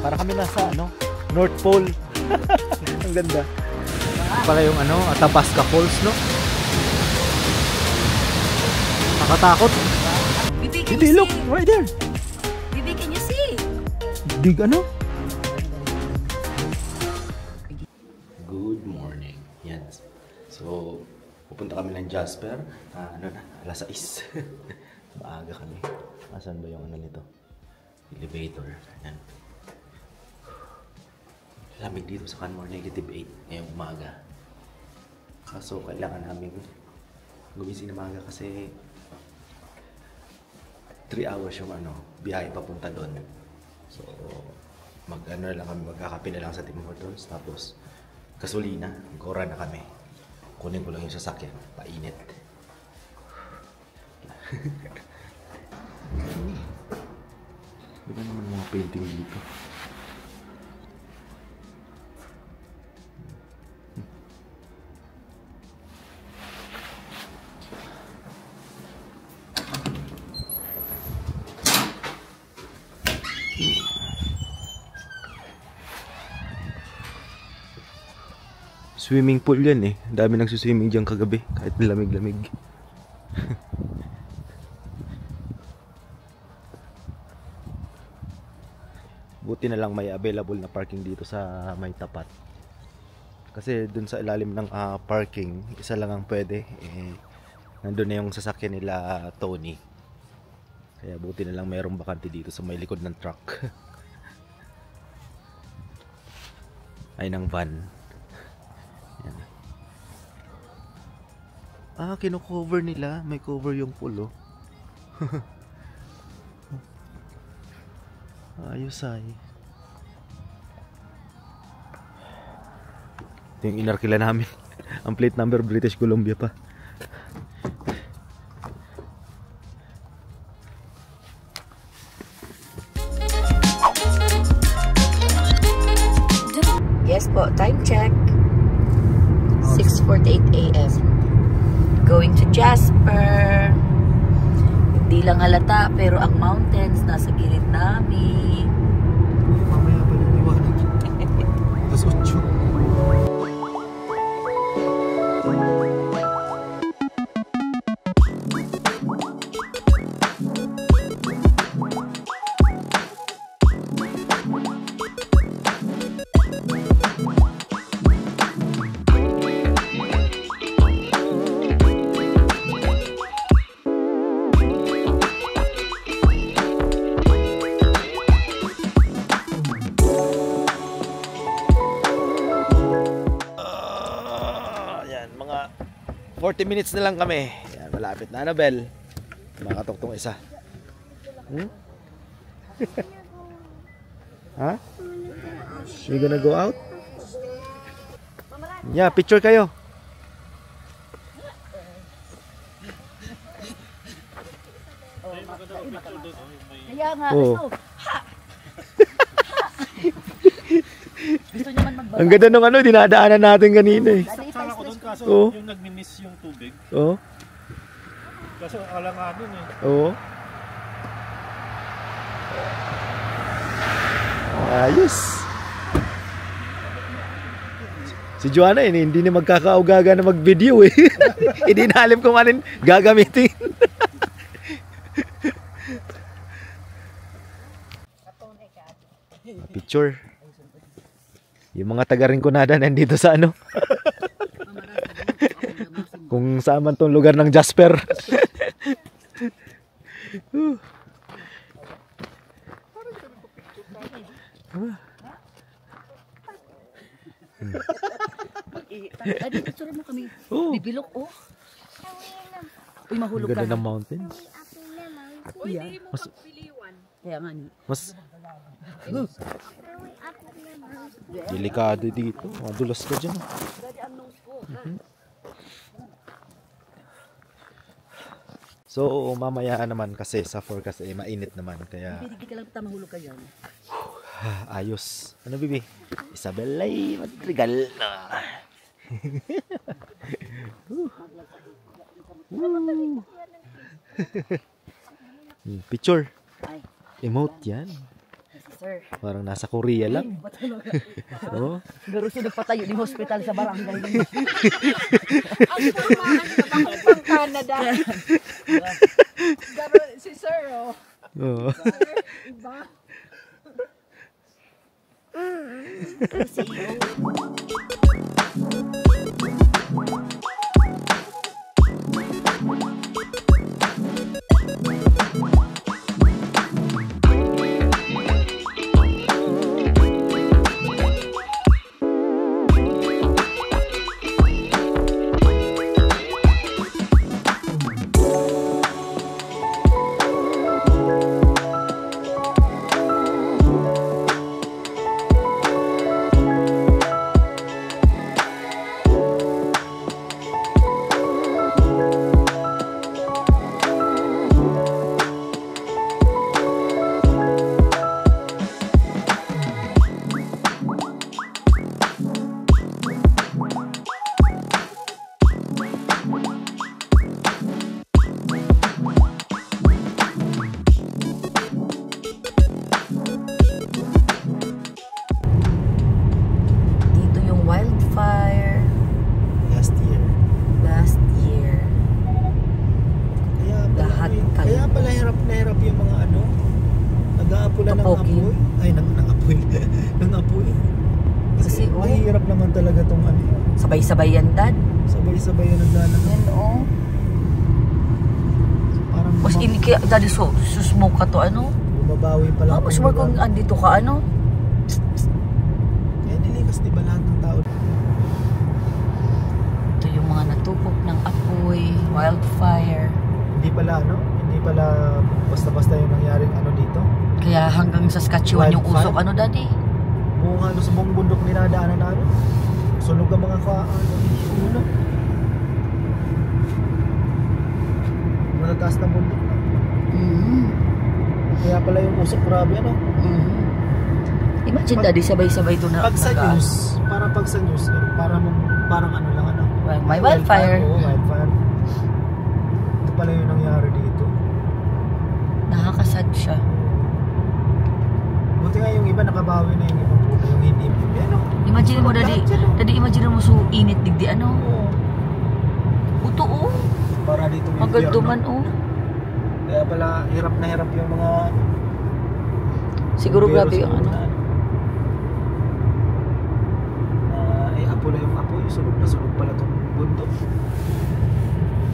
Para kami nasa ano, North Pole. Ang ganda. Pala yung ano, Athabasca Falls, no? Nakatakot. Bibi, look, right there. Bibi, can you see? Big ano? Good morning. Yan. So, pupunta kami ng Jasper. Ano na? Alas 6. Maaga kami. Asan ba yung ano nito? Elevator. Yan. Lamig dito sa Canmore, -8 ngayong umaga. Kaso kailangan namin gumising na maaga kasi 3 hours yung ano, biyahe papunta doon. So, mag-ano lang kami, magkakape na lang sa Tim Hortons. Tapos, gasolina, gora na kami. Kunin ko lang yung sasakyan, painit. Diba naman mga painting dito? Swimming pool yan eh. Dami nagsuswimming dyan kagabi. Kahit lamig-lamig. Buti na lang may available na parking dito sa may tapat. Kasi dun sa ilalim ng parking, isa lang ang pwede. Nandun na yung sasakyan nila Tony. Kaya buti na lang mayroong bakante dito sa may likod ng truck. Ay ng van. Yan. Kino-cover nila. May cover yung pool, oh. Ayos ay. Ito yung inarkila namin. Ang plate number British Columbia pa. Yes po, time check. 6:48 AM. Going to Jasper. Hindi lang halata, pero ang mountains nasa gilid namin. Mamaya pa niliwanag. Alas 8. Yan, mga 40 minutes na lang kami. Yan, malapit na, Annabelle. Makatuktong isa. Ha? You gonna go out? Yeah, picture kayo. Kaya nga, gusto niya man magbaba. Ang ganda ng ano, dinadaanan natin kanina eh. Sakala ko doon kaso yung nagmi-miss yung tubig. Oo. Kaso alanganin eh. Oo. Ayos. Si Joanna hindi na magkakaugaga na mag-video eh. Hindi na alam kung alin gagamitin. Picture. Yung mga taga Rinconada nandito sa ano. Kung saan man tong lugar ng Jasper. Ay, picture mo kami. Bibilok, oh. Uy, mahulog ka. Ganda ng mountains. Uy, di mo pagpiliwan. Kaya nga ni. Mas delikado dito. Madulas ka dyan. So, mamaya naman kasi sa forecast mainit naman. Kaya Hindi ka lang mahulog ka dyan. ayos. Ano, bibi? Isabel ay madrigal na. Picture. Emote yan. sir. Parang nasa Korea lang. Oh. Garo siya nagpatayo ng hospital sa barangay. Ang formahan na pang Canada. Garo si Sir, oh. Oo. Iba. Dito yung wildfire Last year. last year. Lahat Kaya pala hirap na hirap yung mga ano. Nag-aapula ng Topoki. apoy. Ay, ng apoy. ng apoy. Kasi, oh. mahirap naman talaga tong ano. Sabay-sabay yan, Dad. Sabay-sabay yung naglalang. Yan, oh. Parang Mas ini kaya, Daddy, susmoke ka to, ano? bumabawi pa lang. Mas more kung andito ka, ano? Kaya nilikas di ba lahat ng tao? Ito yung mga natupok ng apoy, wildfire. Hindi pala ano? Hindi pala basta-basta yung nangyaring ano dito. Kaya hanggang Saskatchewan yung Wildfire? usok, ano, Daddy? Buong ano sa buong bundok ninadaanan namin. Sunog ang mga ulo. Matataas na bundok na. Mm-hmm. Kaya pala yung usok grabe ano. Mm-hmm. Imagine, Daddy, sabay-sabay doon na. Pag sa news, parang ano lang ano. May wildfire. Oo, wildfire. Ito pala yung nangyari dito. Nakakasad siya. Buti nga yung iba nakabawi na yung ibang puno, yung hindi. Ano? Imagine mo, Daddy. Daddy, imagine mo so init digdi, ano? Oo. Uto, oh. Para dito may Agad impyerno. duman, oh. Kaya pala hirap na hirap yung mga Siguro grabe virus yung ano. Ay, apo na yung apoy. Sunog na sunog pala itong bundok.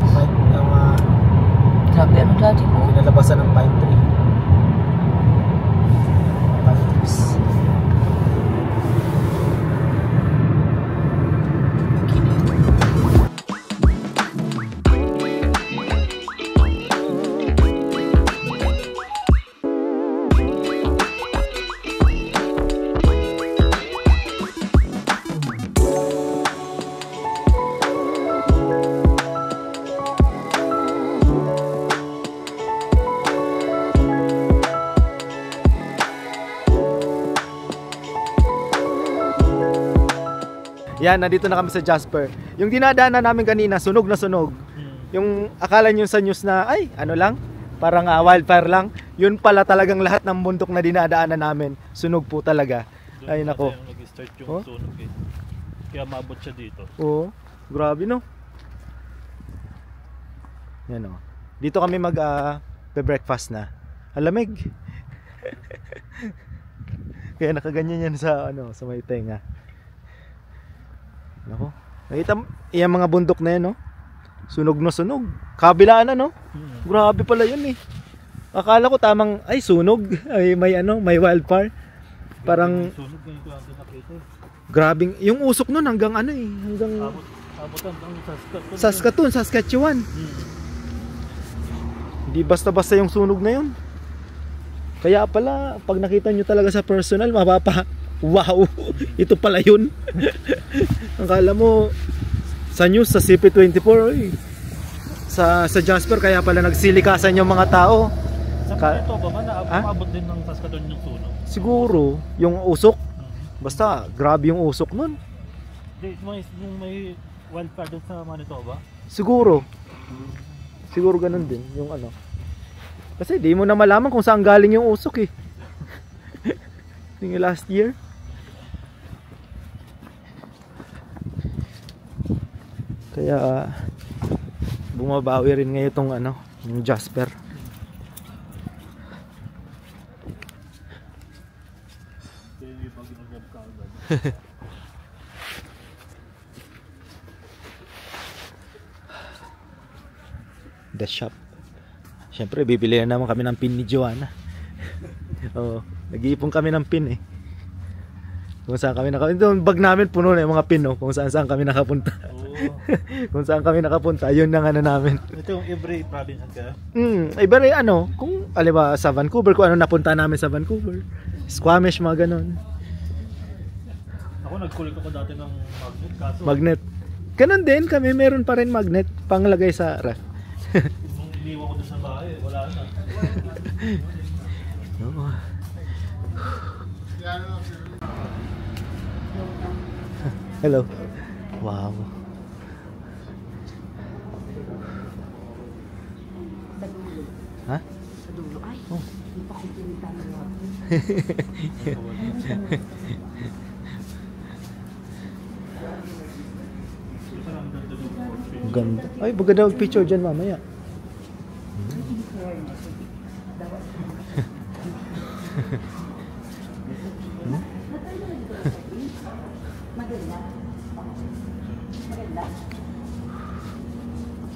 Ang Grabe, ano, Daddy, oh. kinalabasan ng pine tree. Pine trees. Yan, nandito na kami sa Jasper. Yung dinadaanan namin kanina, sunog na sunog. Yung akala nyo sa news na, ay, ano lang, parang wildfire lang. Yun pala talagang lahat ng bundok na dinadaanan namin. Sunog po talaga. Doon Ay, kasi nako. yung nag-start yung Oh? sunog eh. Kaya maabot siya dito. Oo, grabe no. Yan o. Dito kami breakfast na. Alamig. Kaya nakaganyan yan sa sa may tenga. Nako. Nakita yung mga bundok na yan, no? Sunog na sunog. Kabilaan na, no? Grabe pala yun eh. Akala ko tamang ay sunog, ay may wildfire. Parang Sunog ngayon ko lang din nakita eh. grabing yung usok nun hanggang hanggang Abutan ang Saskatoon. Hindi basta-basta yung sunog na yun. Kaya pala pag nakita nyo talaga sa personal, wow, ito pala yun. Akala mo sa news, sa CP24 sa Jasper, kaya pala nagsilikasan yung mga tao. Sa Manitoba ba naabot din ng Saskatoon yung sunog? Siguro yung usok, basta grabe yung usok nun. Yung may wildfire doon sa Manitoba? Siguro ganun din yung Kasi di mo na malaman kung saan galing yung usok eh. Yung last year. Kaya bumabawi rin ngayon itong ano, yung Jasper. The shop. Siyempre bibili na naman kami ng pin ni Joanna. Oo, nag-iipon kami ng pin eh. Kung saan kami nakapunta. Yung bag namin puno na yung mga pin, no? Kung saan kami nakapunta. Kung saan kami nakapunta, yun ang ano namin. Ito yung every province ka? Iba rin ano, kung aliba sa Vancouver, kung ano napunta namin sa Vancouver. Squamish, mga ganon. Ako nag-collect ako dati ng magnet, kaso Magnet. Ganon din kami, meron pa rin magnet panglagay sa ref. nung iniwan ko doon sa bahay, wala na. Oo. Hello. Wow. Ha? Sa dulo. Ay, Oh. hindi pa kumpletan mo. Ang ganda. Ay, maganda mag-picture dyan mamaya. Maganda. Maganda.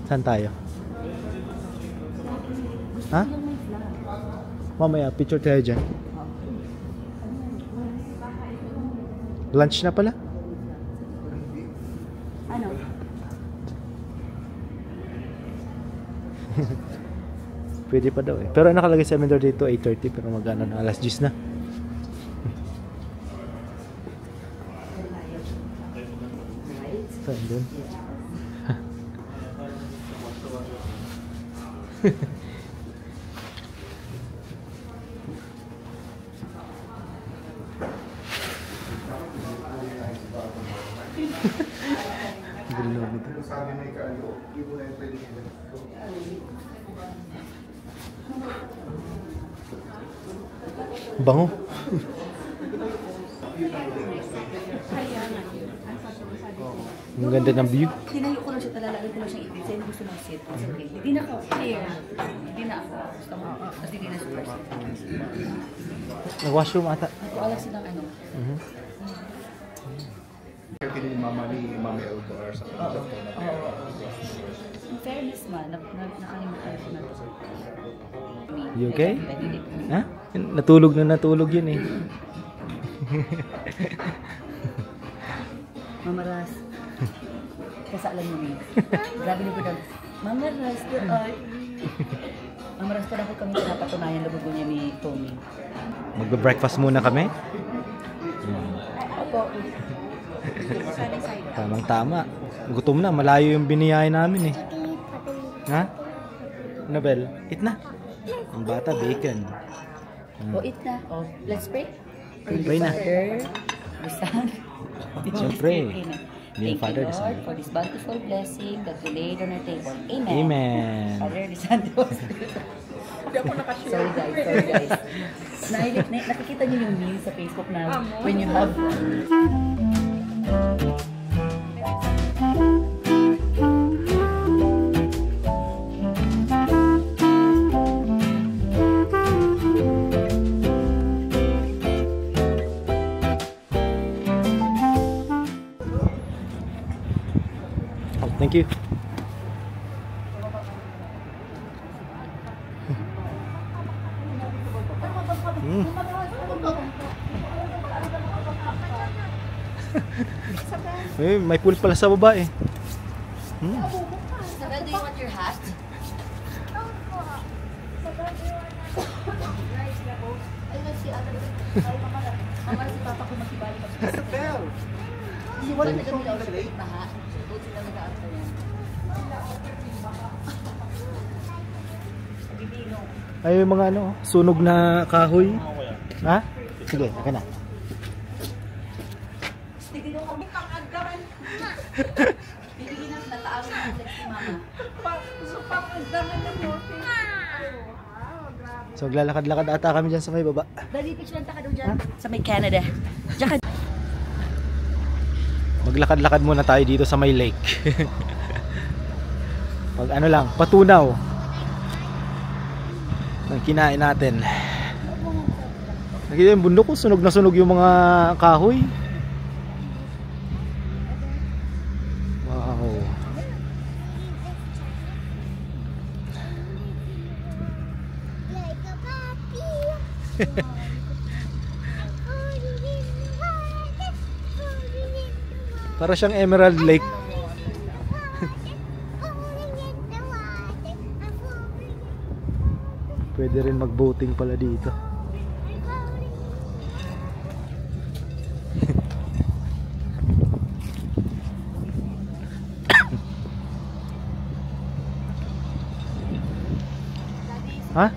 Saan tayo? Ha? Mamaya, picture tayo dyan. Lunch na pala? Ano? Pwede pa daw eh. Pero nakalagay 7:30 to 8:30 pero magana na alas 10 na. Saan dun? Gulo nito. Bango. Ang ganda ng view. Tinayo ko lang siya, talalagay ko lang siyang ipin. Sa'yo gusto mong sit. It's okay. Hindi na ako. Here. Hindi na ako. Gusto mo. Kasi hindi na si person. Nag-washroom ata. Nagkaalas silang ano. Mama Eldor sa In fairness man, nakalimutan ko na to. You okay? Ha? Natulog yun eh. Mama Ras. Kasi alam mo niya. Grabe ni Budang. Mama Ras, ay. Mama Ras, pala ko kami pinapatunayan labugo niya ni Tommy. Magbe-breakfast muna kami. Opo. Tamang-tama. Gutom na. Malayo yung biniyahe namin eh. Ha? Nabel, eat na. Ang bata, bacon. O, eat na. O, let's pray. Pray na. Father, the Son, the Holy Siyempre. Spirit. Amen. Yung Thank Father, you, the Lord, Son. for this bountiful blessing that you laid on our table. Amen. Amen. Father, the Son, the Holy Spirit. Sorry guys. Nakikita niyo yung meme sa Facebook na when you have... Oh, thank you. Eh, may pool pala sa baba eh. Isabel, do you want your hat? Ayun si Ate. Mama, si Papa ko makibali pa. Isabel! Wala na kami na-overlate na ha. Doon sila nag-aantay yan. Ay, yung mga ano, sunog na kahoy. Ha? Sige, akin na. Hindi ko kami pang-agdaman. Bibigyan ng nataawin ng flex si Mama. So, pang-agdaman ng morphine. So maglalakad-lakad ata kami dyan sa may baba. Dali, picture lang taka doon dyan. Sa may Canada. Diyan ka. Maglakad-lakad muna tayo dito sa may lake. Pag ano lang, patunaw ng kinain natin. Nakita yung bundok ko, sunog na sunog yung mga kahoy. Wow. Para siyang Emerald Lake. Pwede rin mag-boating pala dito. Ha?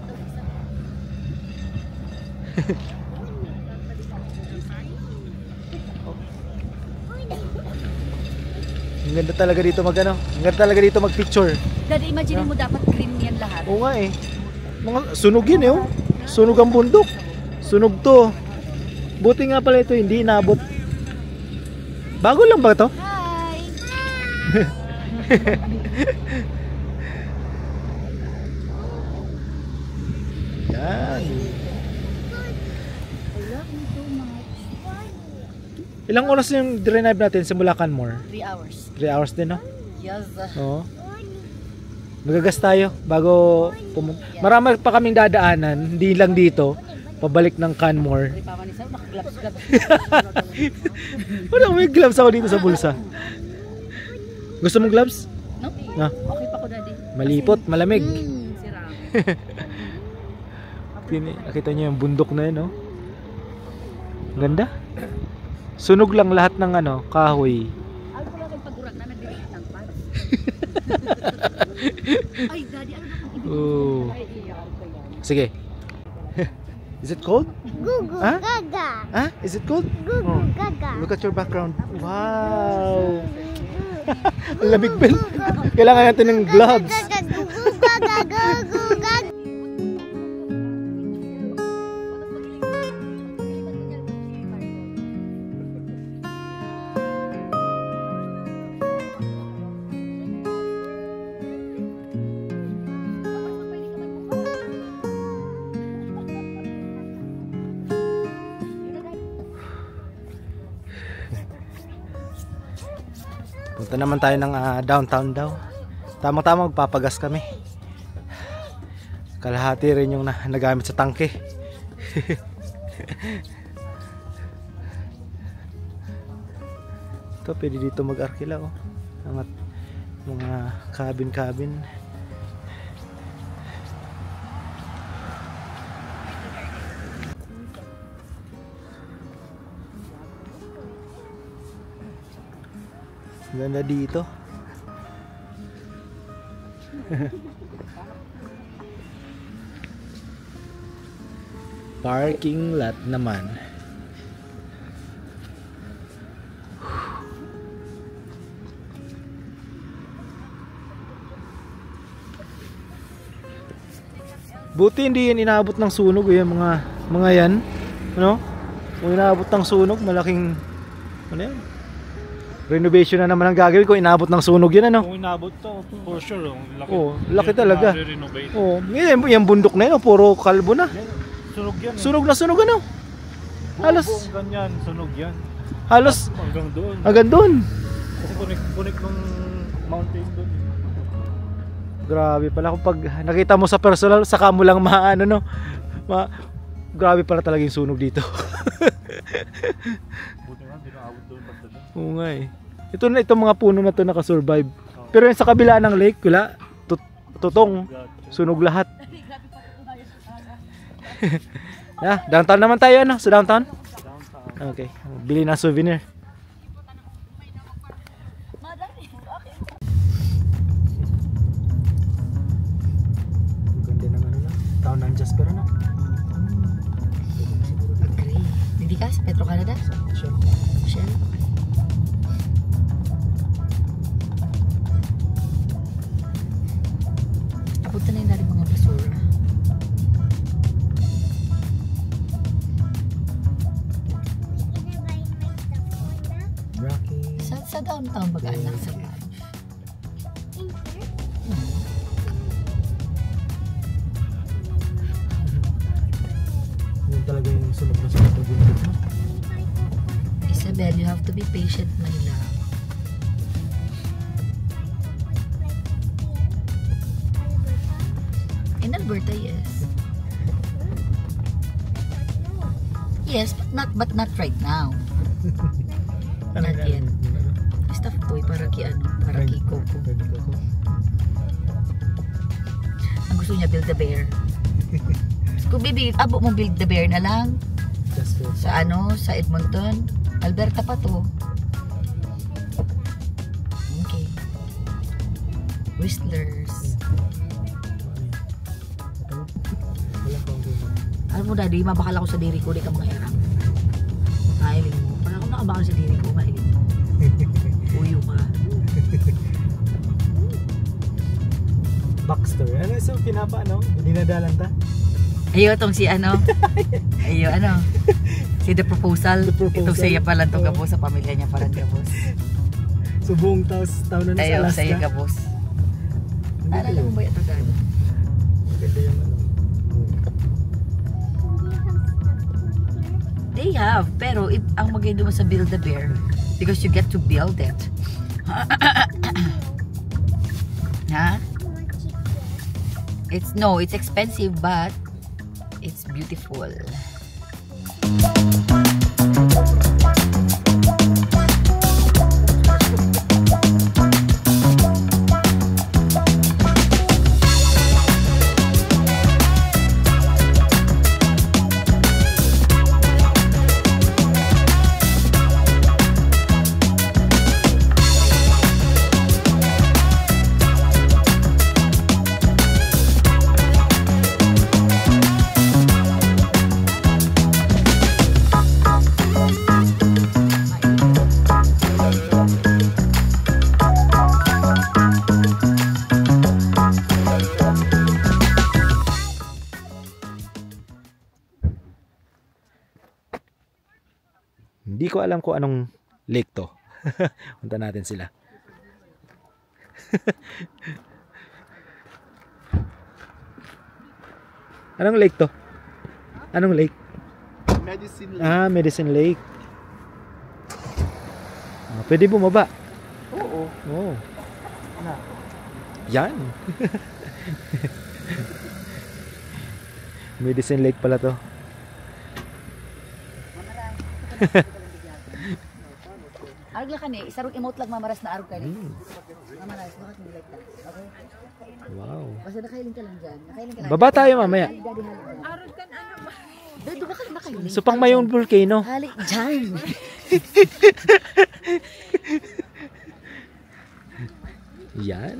Ang ganda talaga dito mag-ano. Ang ganda talaga dito mag-picture. Daddy, imagine mo dapat green yan lahat. Oo nga eh. Mga sunog yun eh oh. Sunog ang bundok. Sunog to. Buti nga pala ito hindi inabot. Bago lang ba to? Hi! Yan. Ilang oras yung drive natin sa Canmore? 3 hours. 3 hours din no? Yes. Oo. Magagas tayo bago pumunta. Marami pa kaming dadaanan, hindi lang dito. Pabalik ng Canmore. Papa ni Sam, nakaglaps-glaps. Wala, may gloves ako dito sa bulsa. Gusto mong gloves? No? No. Okay pa ko, Daddy. Malipot, malamig. Sira. Nakita niyo yung bundok na yun, no? Ganda. Sunog lang lahat ng ano, kahoy. Ay, wala kang pag-urak na nagdilig ng pan. Ay, Daddy, ano na kung ibig? Oh. Ay, iyakan ko yan. Sige. Is it cold? Gugu Huh? gaga. Ah? Is it cold? Gugu gaga. Look at your background. Wow. Ang lamig, Ben. Kailangan natin ng gloves. Gugu gaga. Gugu gaga. Punta naman tayo ng downtown daw. Tama-tama magpapagas kami. Kalahati rin yung nagamit sa tangke. Ito, pwede dito mag-arkila oh. Angat mga cabin-cabin. Ganda dito. Parking lot naman. Buti hindi yan inaabot ng sunog eh, mga yan. Ano? Kung inaabot ng sunog, malaking ano yan? Renovation na naman ang gagawin ko, inaabot ng sunog yun ano. Kung inabot to, for sure. Laki, Laki talaga. renovate. Yung bundok na yun, puro kalbo na. Sunog yan. Sunog na sunog ano. Halos Buong ganyan, sunog yan. halos Hanggang doon. agad doon. Kasi kunik ng mountain doon. Grabe pala kung pag nakita mo sa personal, saka mo lang maano no. Grabe pala talaga yung sunog dito. Buti nga, dinaabot doon basta doon. Oo nga eh. Itong mga puno na to nakasurvive. Pero yung sa kabila ng lake, wala. Tutong. Sunog lahat. Downtown naman tayo ano? Sa downtown? Okay. Bili ng souvenir. Ganda ng ano na. Town ng Jasper ano? Agree. Hindi ka sa Petro Canada? Shell. Shell? Apunta na yung narin mga basura. Sa downtown bagaan lang sa lunch. Yun talaga yung sunod na sunod na bundok, no? Isabel, you have to be patient, my love. In Alberta, yes. Yes, but not right now. Not yet. Stuff toy para ki para ki Coco. Ang gusto niya build a bear. Kung abo mo build the bear na lang sa sa Edmonton, Alberta pa to. Okay. Whistlers. Alam mo daddy, mabakal ako sa diri ko, di ka mga erang. Mahiling mo. Parang ako nakabakal sa diri ko, mahiling mo. Uyo ka. Backstory. Ano so pinapa dinadalan ta? Ayo tong si Ayo si The Proposal. Ito siya pala to gabos sa pamilya niya parang gabos. So buong taon na sa Alaska. Ayo siya gabos. Naalala mo ba ito dad? Maganda yung They have, pero ang maganda mo sa Build a Bear because you get to build it. Ha? It's expensive but it's beautiful. Hindi ko alam kung anong lake to. Punta natin sila. Anong lake to? Anong lake? Medicine Lake. Ah, Medicine Lake. Pwede bumaba. Oo. Oh. Yan. Medicine Lake pala to. Arog lang kani, isarog emote lang mamaras na arog kani. Mamaras, bakit hindi like that? Okay? Wow. Basta nakailing ka lang dyan. Nakailing ka lang. Baba tayo mamaya. Arog ka na ano ba? Doon ka nakailing. So pang mayong volcano. Hali dyan. Yan.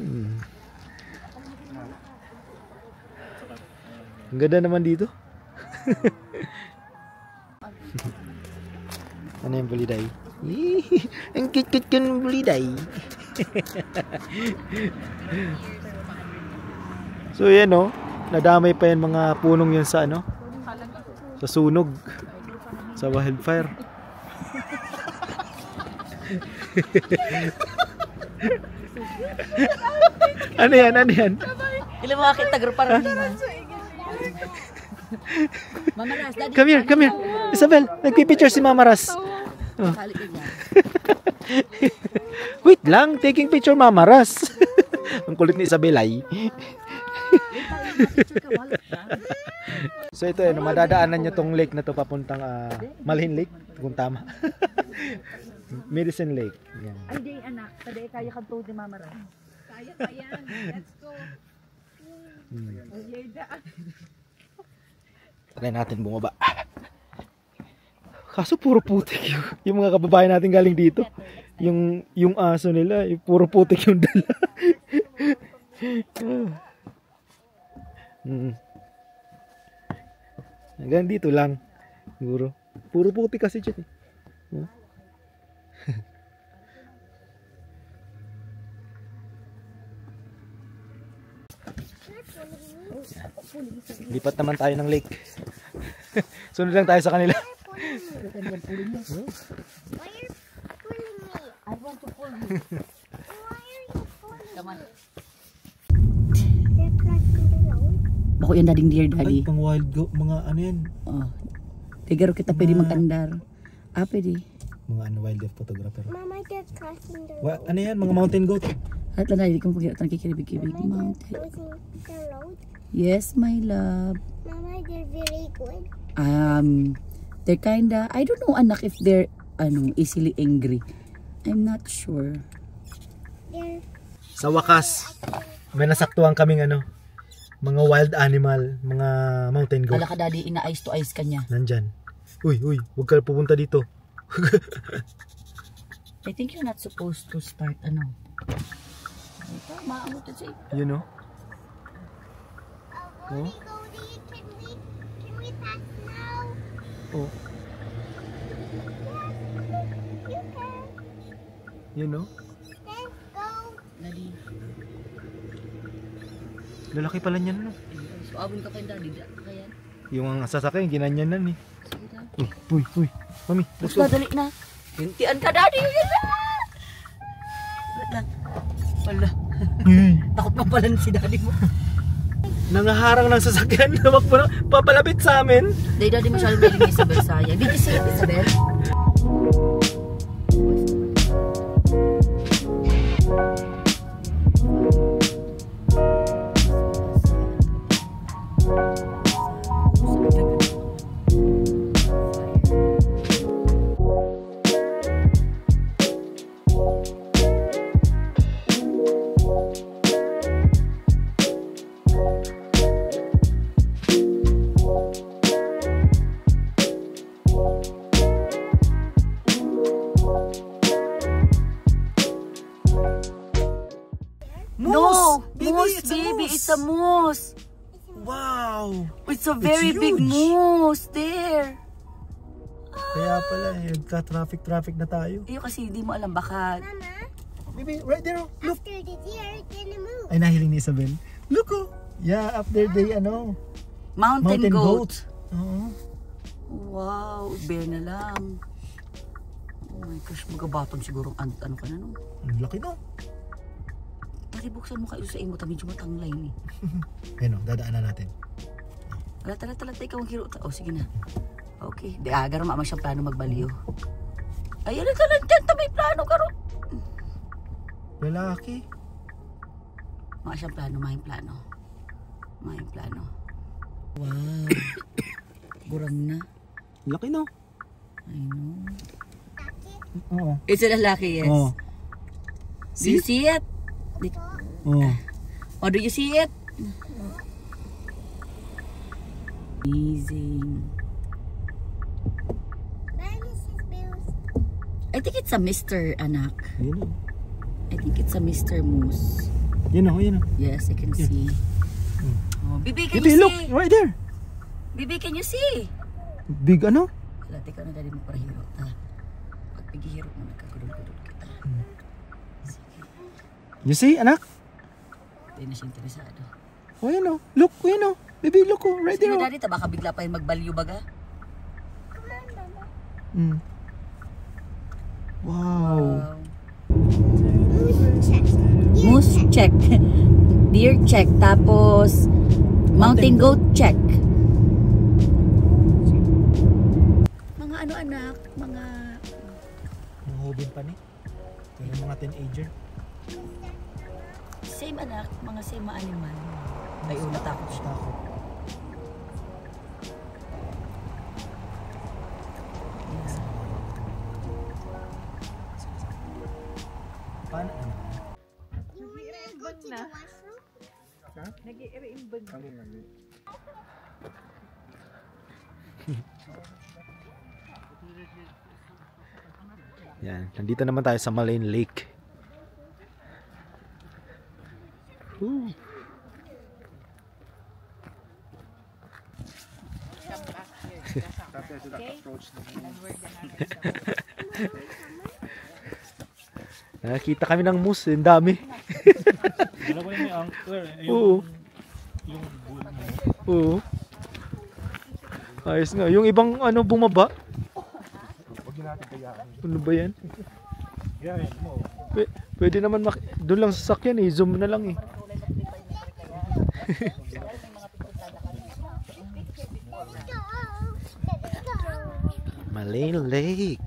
Ang ganda naman dito. Ano yung buliday? Ang kit-kit ka ng buliday. So yan nadamay pa yan mga punong yun sa sa sunog. Sa wildfire. Ano yan? Ilan mga kita grupa rin yun. Mama Ras, daddy. Come here. Isabel, nagpipicture si Mama Ras. Hali ka dyan. Wait lang, taking picture Mama Ras. Ang kulit ni Isabel ay. So ito madadaanan nyo tong lake na to papuntang Malhin Lake, kung tama. Medicine Lake. Yan. Ay, di anak. Taday kaya ka to di Mama Ras. Kaya pa yan. Let's go. Try natin bumaba. Kaso puro putik yung mga kababayan natin galing dito. Yung aso nila, puro putik yung dala. Hanggang dito lang. Siguro. Puro putik kasi dyan. Lipat naman tayo ng lake. Sunod lang tayo sa kanila. Why are you pulling me? I want to pull Come on. They're crossing the road. Bako yan dading deer daddy. pang wild go, mga ano yan. Oh. Tigaro kita pwede mag-andar. Ah, pwede. Mga wildlife photographer. Mama, they're crossing the road. Ano yan, mga mountain goat? At lang daddy kung pagkira tanong kikiribig-kibig. Mama, Mountain. they're crossing the road. Yes, my love. Mama, they're very good. They're kinda, I don't know anak if they're easily angry. I'm not sure. They're Sa wakas, may nasaktuhan kaming mga wild animal, mga mountain goat. Ala ka daddy, ina-eyes to eyes kanya. Nandyan. Uy, huwag ka pupunta dito. I think you're not supposed to start Ito, maamutan sa ito. You know? Goldie, Goldie, can we pass now? Oh, You can. you know? Let's go. Daddy, Lalaki pala niyan, no? so abon ka kay daddy. Kaya, Yung sasakyan, ginanyanan eh. sige na. Uy. Mami, let's Basta go. dali na. Hintian ka daddy. Yun na. Wait lang. Wala. Takot pa pala si daddy mo. Nangaharang ng sasakyan na wag mo na papalapit sa amin. Daddy masyadong galing ni Isabel Saya. Did you see it, Isabel? No! Moose, baby. It's a moose. Wow! It's a very big huge. moose. There. Kaya pala, nagka-traffic na tayo. Iyo kasi hindi mo alam baka Mama, Baby, right there, oh. Look! after the deer, it's gonna move. Ay, nahiling ni Isabel. Look, oh! Yeah, after they, mountain goat. Oo. Wow, bear na lang. Oh my gosh, magabaton siguro ang ano ka na no. Ang laki no. Pati buksan mo kayo sa imo, medyo matanglay ni. Ayun, dadaanan natin. Tala, ikaw ang hiro. Oh, sige na. Okay. Di agar mama siyang plano magbaliw. Ayun na tala, may plano karo. Lalaki. Mga siyang plano, may plano. Wow. Burang na. Laki no. I know. Oo. It's a lalaki, yes. Oo. Do you see it? Oo. Oh, do you see it? Amazing. Bye, Mrs. Bills. I think it's a Mr. anak. Ayun oh. I think it's a Mr. Moose. Yun oh, yun oh. Yes, I can see. Oh, Bibi, can Bibi, you look! see? Right there! Bibi, can you see? Big ano? Wala, teka na dali mo para hiro. Pag pigihiro mo, nagkagulong-gulong kita. You see, anak? Hindi na siya interesado. Oh, yun oh. Look, yun oh. Baby, look oh. Right Sige there na oh. daddy, baka bigla pa yung magbalyo baga. Mm. Wow. Moose check. Deer check. Tapos mountain goat check. Mga ano anak, mga Mga hobin pa ni. Yung mga teenager. same anak, mga same animal. Ay, natakot siya. Takot. Paano? You wanna go to the washroom? Nag-i-reimbag. Yan, nandito naman tayo sa Malain Lake. Woo. Nakita kami ng moose, ang dami. Dalawa yung may anchor. Oo. Yung bull mo. Oo. Ayos nga. Yung ibang bumaba. Ano ba yan? Yan mo. Pwede naman doon lang sa sakyan eh. Zoom na lang eh. Malay Lake.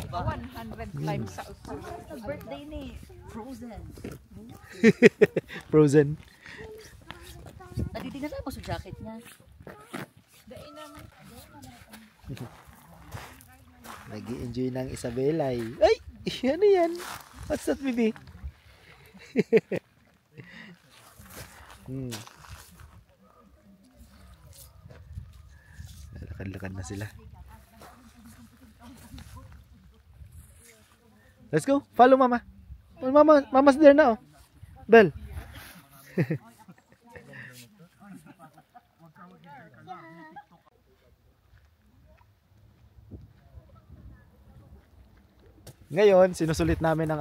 Pero 100 times sa Birthday ni Frozen. Frozen. Nadidigan mo sa jacket niya. Nag-i-enjoy ng Isabela eh. Ay! Ano yan? What's that, baby? Lakad-lakad na sila. Let's go. Follow mama. Oh, mama's there now. Bell. Ngayon, sinusulit namin ng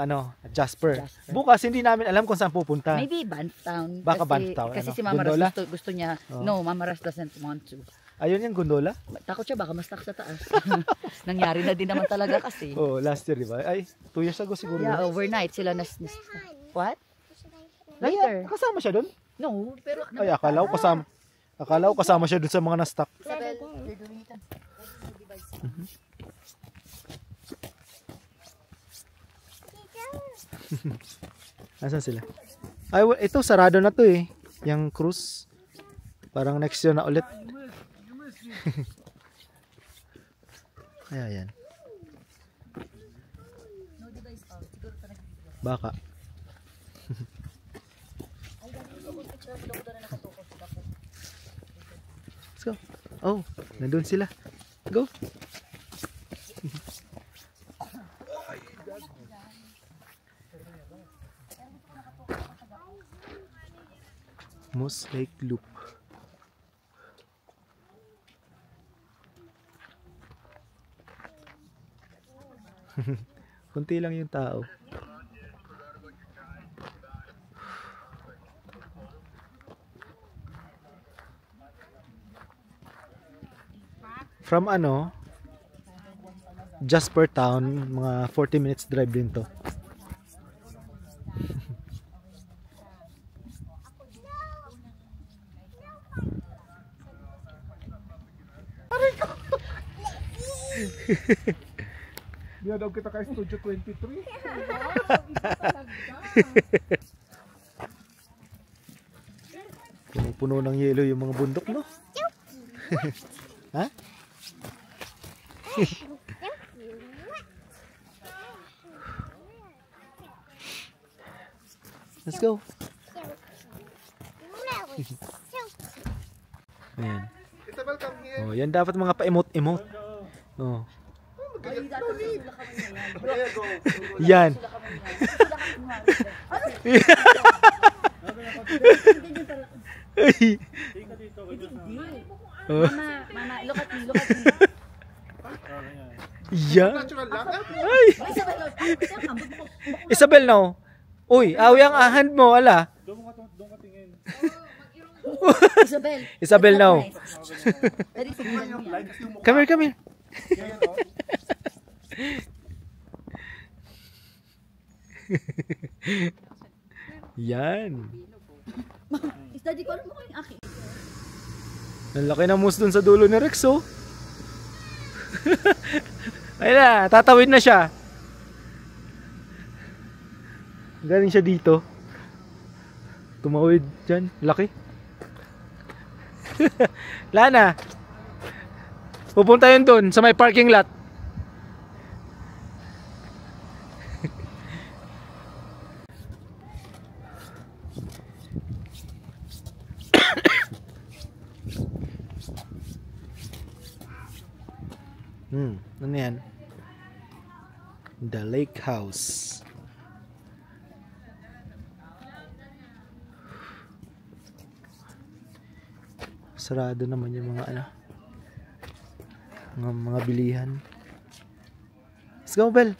Jasper. Bukas hindi namin alam kung saan pupunta. Maybe Banfftown. Baka kasi, Banfftown, Kasi ano? si Mama Gondola? Ras gusto niya. No, Mama Ras doesn't want to. Ayun yung gondola. Takot siya baka mas sa taas. Nangyari na din naman talaga kasi. Oh, last year, di ba? Ay, 2 years ago siguro. Yeah, overnight sila What? Later. Ay, kasama siya doon? No, pero Ay, akala ko kasama siya doon sa mga na-stock. Isabel, you're doing it. Nasaan sila? Ay, ito sarado na to eh. Yung cruise. Parang next year na ulit. Ay, ayan. Baka. Let's go. Oh, nandun sila. Go. Moose Lake Loop. Kunti lang yung tao. From Jasper Town, mga 40 minutes drive din to. Di daw kita kay Studio 23. Puno ng yelo yung mga bundok, no? Ha? Let's go. Ayan. Isabel, come here. Oh, yan dapat mga pa-emote-emote. Oh. Yan. Ay. Oh. Mama, look at me. Yan. Natural lang. Ay. Isabel, no? Uy, awi ang hand mo, ala. Isabel. Isabel, no? That is Come here. Yan. Study ko mo yung akin. Ang laki ng moose dun sa dulo ni Rex, oh. Ayun na, tatawid na siya. Galing siya dito. Tumawid dyan. Laki. Lana. Pupunta yun dun sa may parking lot. Ano yan? The Lake House. Sarado naman yung mga mga bilihan. Let's go, Bel.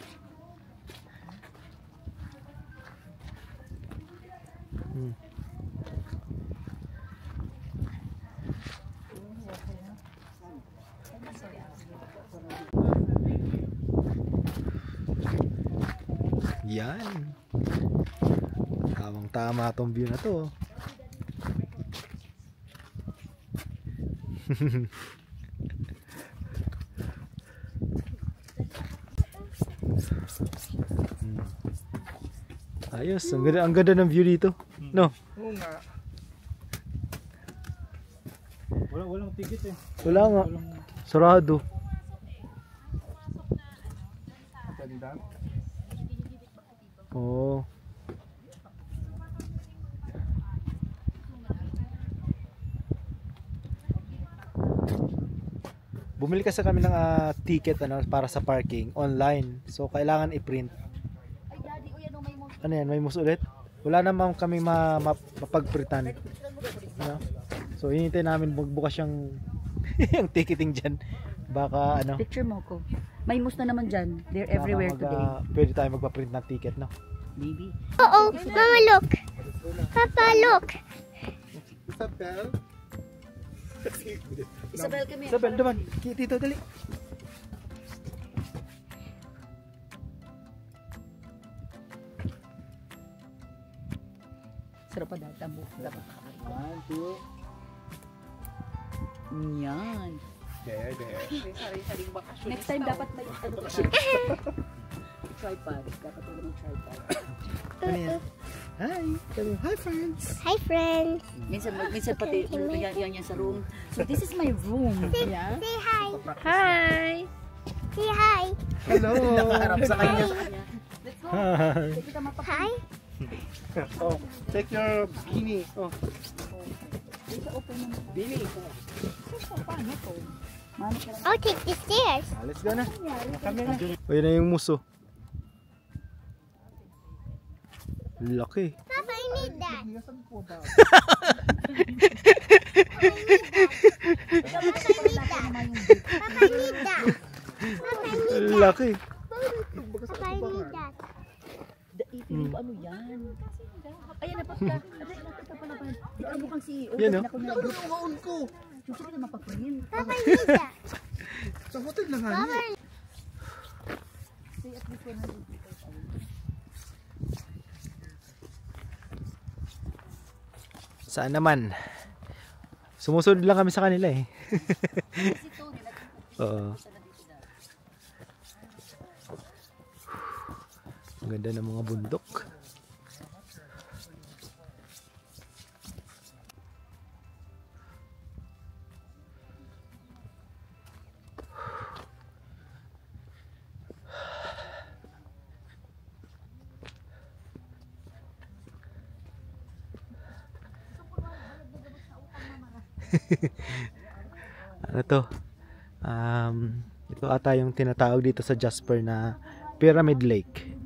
Yan. Tamang-tama tong view na to. Ayos, ang ganda ng view dito. No? Oo nga. Walang ticket eh. Wala nga. Sarado. Ganda. Oo. Bumili kasi kami ng ticket para sa parking online. So kailangan i-print. Ano yan? May mus ulit? Wala naman kami mapagprintan. Ano? So hinintay namin magbukas yung yung ticketing dyan. Baka ano. Picture mo ko. May mus na naman dyan. They're everywhere today. Pwede tayo magpa-print ng ticket, no? Maybe. Uh-oh, Mama, look. Papa, look. Isabel? Isabel, kami. Isabel, naman. Dito, dali. Sarap pa dati ang buhok. Dapat kakari. 1, 2. Yan. There. May sari-saring bakasyon. Next time dapat may ano ka. Tripod. Dapat wala ng tripod. Ano yan? Hi! Hi, friends! Hi, friends. Minsan pati yan sa room. So this is my room. Yeah. Say hi. Hi! Say hi. Hello! Nakaharap sa kanya. Let's go. Hi! Take kita mapapin. Hi. Oh, take your beanie. Oh, Dito open mo. beanie. Paano to? Mano ka lang. I'll take the stairs. Let's go na. Kami na. Uy na yung muso. Laki. Papa, I need that. Saan po ba? Papa, I need that. Papa, I need that. Laki. Papa, I need that. Ipin ko ano yan? Ayan, napag ka. Napag ka pala ba? Ano mukhang CEO? Yan, no? Naon ko. Gusto ko na mapaprint. Papa, I need that. Sa hotel na nga Papa, niya. Say at least 100 meters away. Saan naman? Sumusunod lang kami sa kanila eh. Kasi ito, nilagyan ko. Oo. Ang ganda ng mga bundok. Ano to? Ito ata yung tinatawag dito sa Jasper na Pyramid Lake.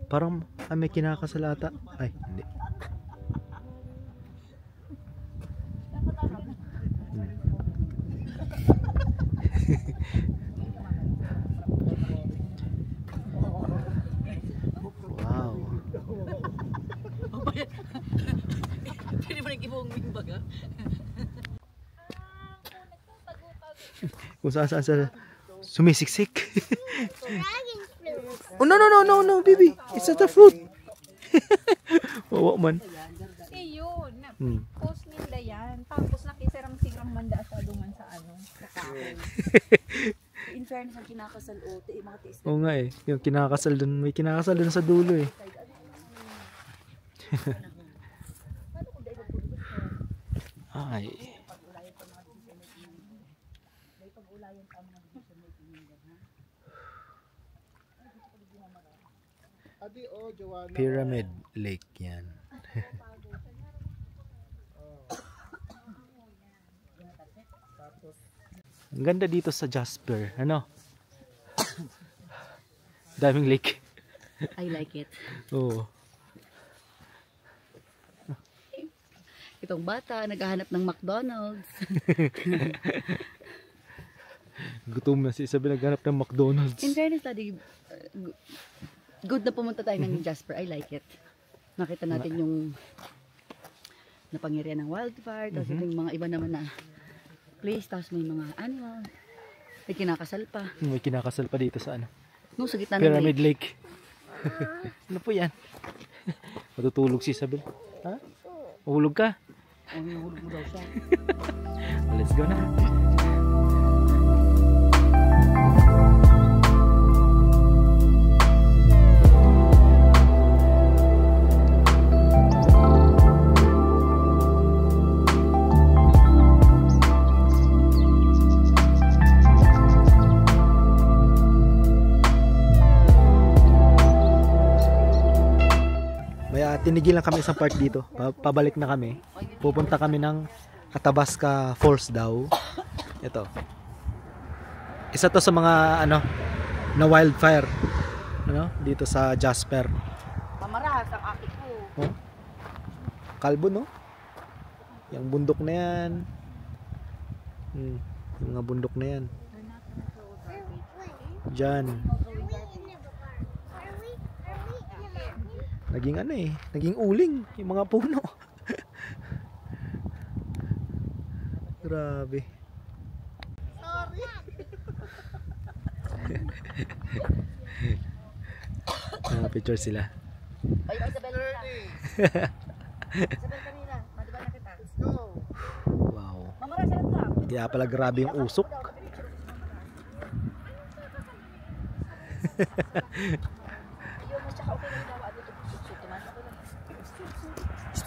Parang may kinakasal ata. Ay, hindi. Wow. Pwede mo nag-ibong yung baga? Kung saan sa sumisiksik. dragon fruit. Oh, no, baby. It's not a fruit. Wawa man. Eh yun, Hmm. post nila yan. Tapos nakisirang-sirang manda sa duman sa ano, sa kahoy. In fairness, ang kinakasal o, mga tiis. Oo nga eh. Yung kinakasal dun. May kinakasal dun sa dulo eh. Ay. Adi, oh, Joanna. Pyramid Lake yan. Ang ganda dito sa Jasper. Ano? Daming lake. I like it. Oo. Itong bata, naghahanap ng McDonald's. Gutom na si Isabel naghanap ng McDonald's. In fairness, Daddy, good na pumunta tayo ng Jasper. I like it. Nakita natin yung napangyarihan ng wildfire. Tapos ito yung mga iba naman na place. Tapos may mga animal. May kinakasal pa. May kinakasal pa dito sa ano? No, sa gitna ng Pyramid lake. Lake. Ano po yan? Matutulog si Isabel. Ha? Uhulog ka? Hulog mo daw siya. Let's go na. Tinigil lang kami isang part dito. Pabalik na kami. Pupunta kami ng Athabasca Falls daw. Ito. Isa to sa mga ano na wildfire. Ano? Dito sa Jasper. Mamarahas ang aki ko. Oh. Kalbo no? Yung bundok na yan. Yung mga bundok na yan. Diyan. Naging ano eh, naging uling yung mga puno. Grabe. Mga picture sila. Ay, Isabel kanina. Isabel kanina. Madibal na kita. Let's go. Wow. Mamarahas yan ka. Kaya pala grabe yung usok. Ayaw mo tsaka okay na yung dawa dito.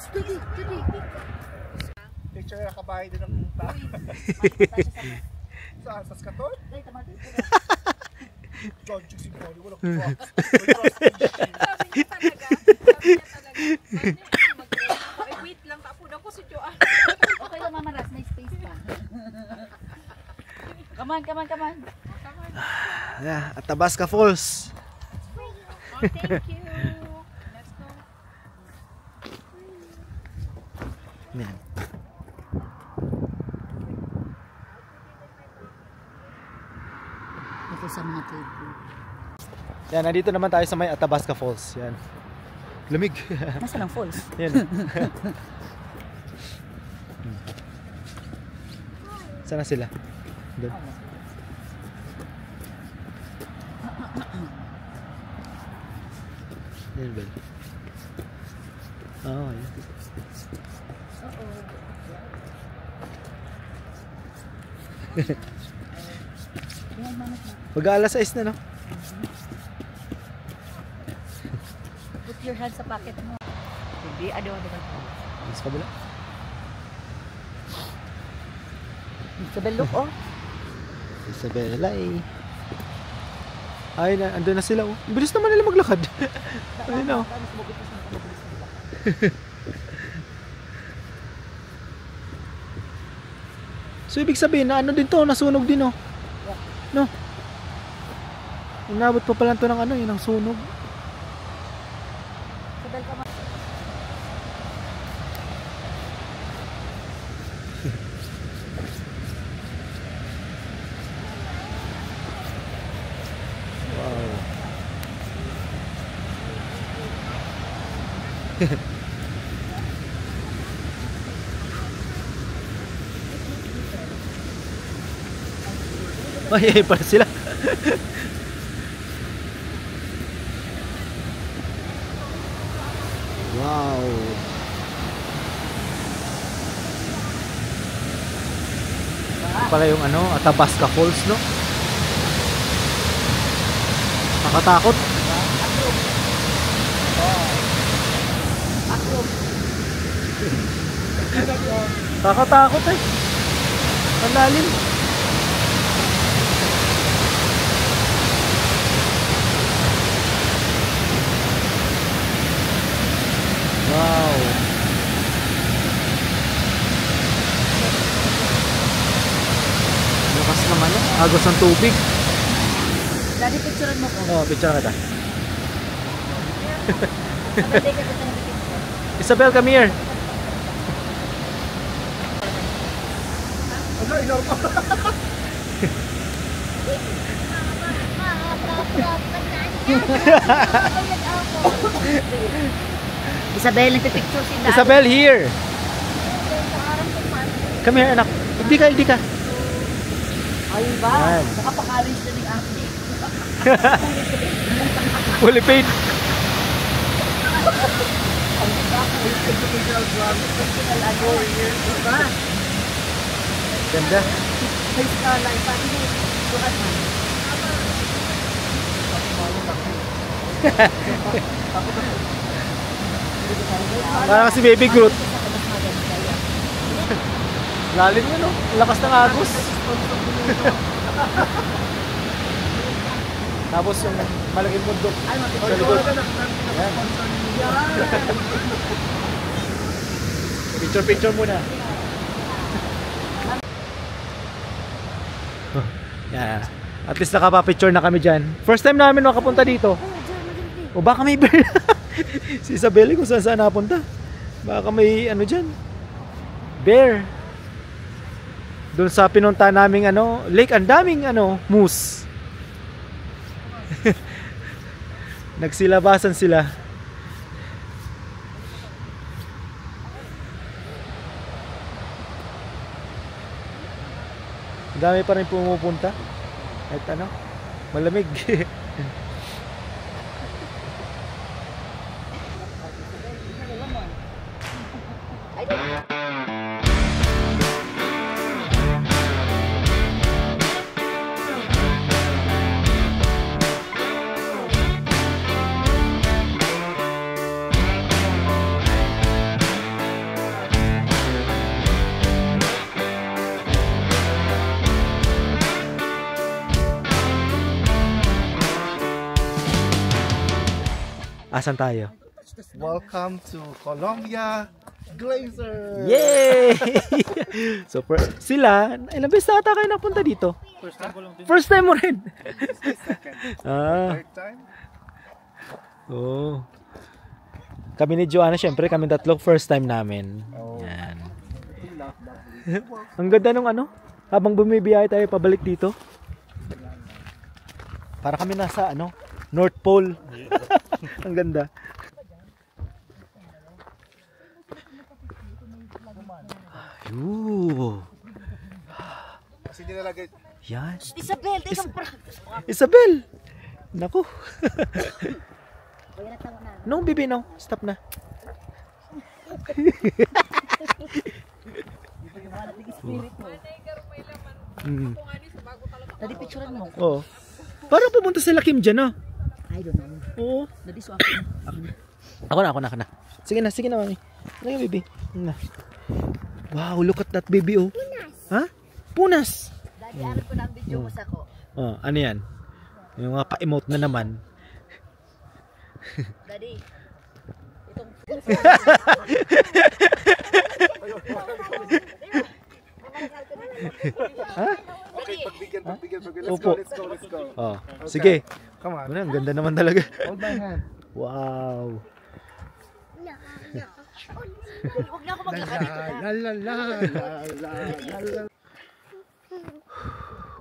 Judy. Picture na kabahay din ng punta. Saan? Sa Skaton? John, si Bonnie, walang truck. Sabi niya talaga. Ay, wait lang. Tapon ako si Joanne. Okay lang mamaras. May space pa. Come on. Yeah, Athabasca Falls. Oh, thank you. Let's go. Yan. Ito sa mga cave. Yan, nandito naman tayo sa may Athabasca Falls. Yan. Lamig. Nasaan ang falls? Yan. Sana sila? Doon. Yan, Bel. Oh, yan. Pag-alas 6 na, no? Put your hand sa pocket mo. Hindi, ano. Mas kabila. Isabel, look, oh. Isabela eh. Ay, andun na sila, oh. Bilis naman nila maglakad. Ayun, oh. So, ibig sabihin na ano din to, nasunog din, oh. No? Inabot pa pala to ng ano, yun, ng sunog. Isabel, come on. Wow. Ay, pala sila. Wow. Pala yung ano, Athabasca Falls, no? Nakatakot. Nakatakot eh. Ang lalim. Wow. Lakas naman eh. Agos ng tubig. Daddy, picturean mo ko. Oh, picture kita. Isabel, take a picture. Isabel, come here. Isabel, nagpipicture si Daddy. Isabel, here. Come here, anak. Hindi ka. Ay ba? Yan. Nakapakalis na ni Ate. Fully paid. Diba? Ganda. May skyline. Pati mo. Sukat man. Parang si Baby Groot. Lalim yun, no? Lakas ng agos. Tapos yung malaking bundok sa likod. Ayan. Picture muna. Yeah. At least nakapapicture na kami dyan. First time namin makapunta dito. O baka may bear. Si Isabelle kung saan napunta. Baka may ano dyan. Bear. Doon sa pinunta naming ano, lake, ang daming ano, moose. Nagsilabasan sila. Ang dami pa rin pumupunta. Kahit ano, malamig. Asan tayo? Welcome to Colombia Glacier. Yay! So, sila, ilang beses na ata kayo napunta dito? First time mo rin? Third time? Oh. Kami ni Joanna, syempre, kami tatlo, first time namin. Yan. Ang ganda nung ano, habang bumibiyahe tayo pabalik dito. Para kami nasa ano, North Pole. Ang ganda. Ayun. Kasi nilalagay. Yan. Isabel, Isabel! Naku. No, bibi, no. Stop na. Tadi picturean mo. Oo. Parang pumunta sila Kim dyan, no? I don't know. Oo. Tadi so ako. Ako na. Sige na, mami. Ano yung baby? Na. Wow, look at that baby, oh. Punas. Ha? Punas. Dadi, ano ko na ang video mo sa ko. Oh, ano yan? Yung mga pa-emote na naman. Dadi, itong... Ha? Okay, pagbigyan. Opo. Let's go. Oh, sige. Come on. Ano, ang ganda naman talaga. Hold my hand. Wow. Huwag na ako maglakad dito na. La.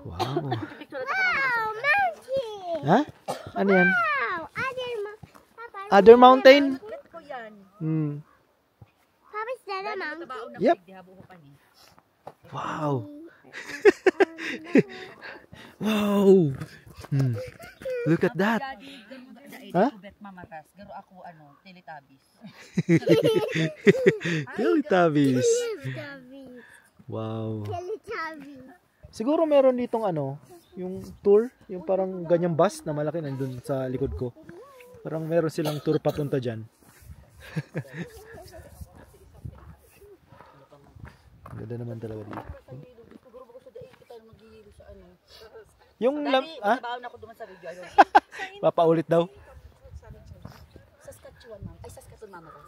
Wow. Wow, mountain! Ha? Ano yan? Wow, Papa, Other mountain? Let ko yan. Papa's that a mountain? Tabaon na Yep. pwede habo ko pa ni. Wow. Wow. Look at that. Daddy, Ha? bet mamatas. Garo ako ano, Teletubbies. Teletubbies. Teletubbies. Wow. Teletubbies. Siguro meron ditong ano, yung tour, yung parang ganyang bus na malaki nandun sa likod ko. Parang meron silang tour papunta dyan. Ganda naman talaga dito. Yung Tabaon ako duman sa video. Ayun. papaulit daw. Saskatchewan, ma'am. Ay, Saskatoon, mama ko.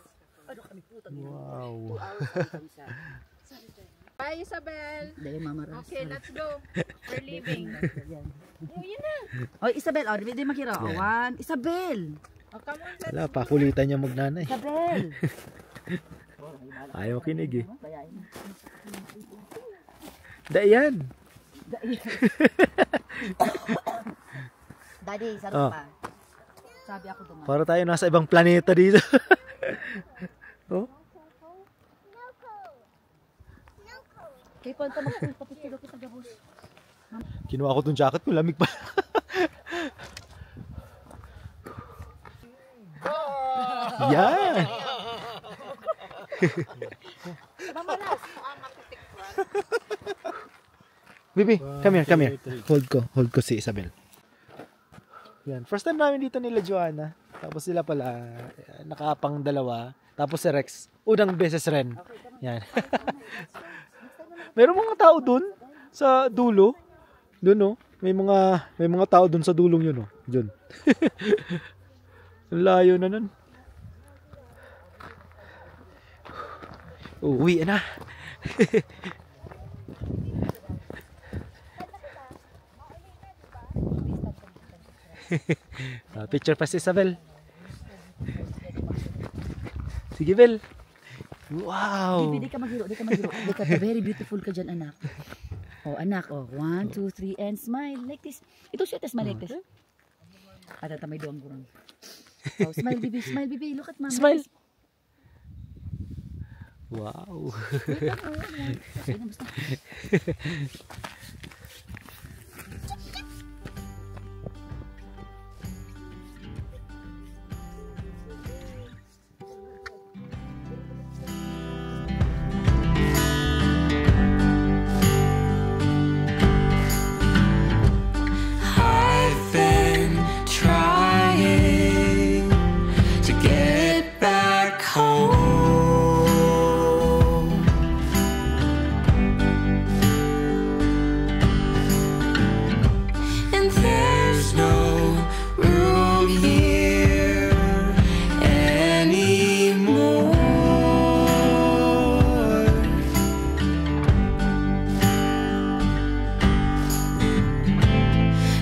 Ano kami puta dito? Wow. 2 hours kami sa... Bye, Isabel. Dahil mama Ras. Okay, let's go. We're leaving. Oh, Isabel, oh, di makira. Oh, one. Isabel. Oh, come on, let's Wala, pakulitan niya magnanay. Isabel. Ayaw kinig eh. Bayain. Dayan. Daddy, sarap Oh. pa. Sabi ako duman. Para tayo nasa ibang planeta dito. Oh? Kay Panta, magpapitilo kita gabos. Kinuha ko tong jacket ko, lamig pa. Yan. Mamalas. Matitikman. Bibi, come here. 2, 3. Hold ko si Isabel. Yan, first time namin dito nila Joanna. Tapos sila pala, nakaapang dalawa. Tapos si Rex, unang beses rin. Yan. Meron mga tao dun sa dulo. Dun, no? May mga tao dun sa dulong yun, no? Dun. Ang layo na nun. Uwi na. Picture pa si Isabel. Sige, Bel. Wow. Di ka maghiro. Di ka very beautiful ka dyan, anak. Oh, anak, oh. 1, 2, 3, and smile like this. Ito siya, smile like this. At may doang gurang. Oh, smile, baby. Look at mama. Smile. Wow. I've been trying to get back home. And there's no room here anymore.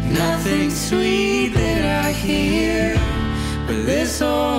Nothing sweet that I hear, but this all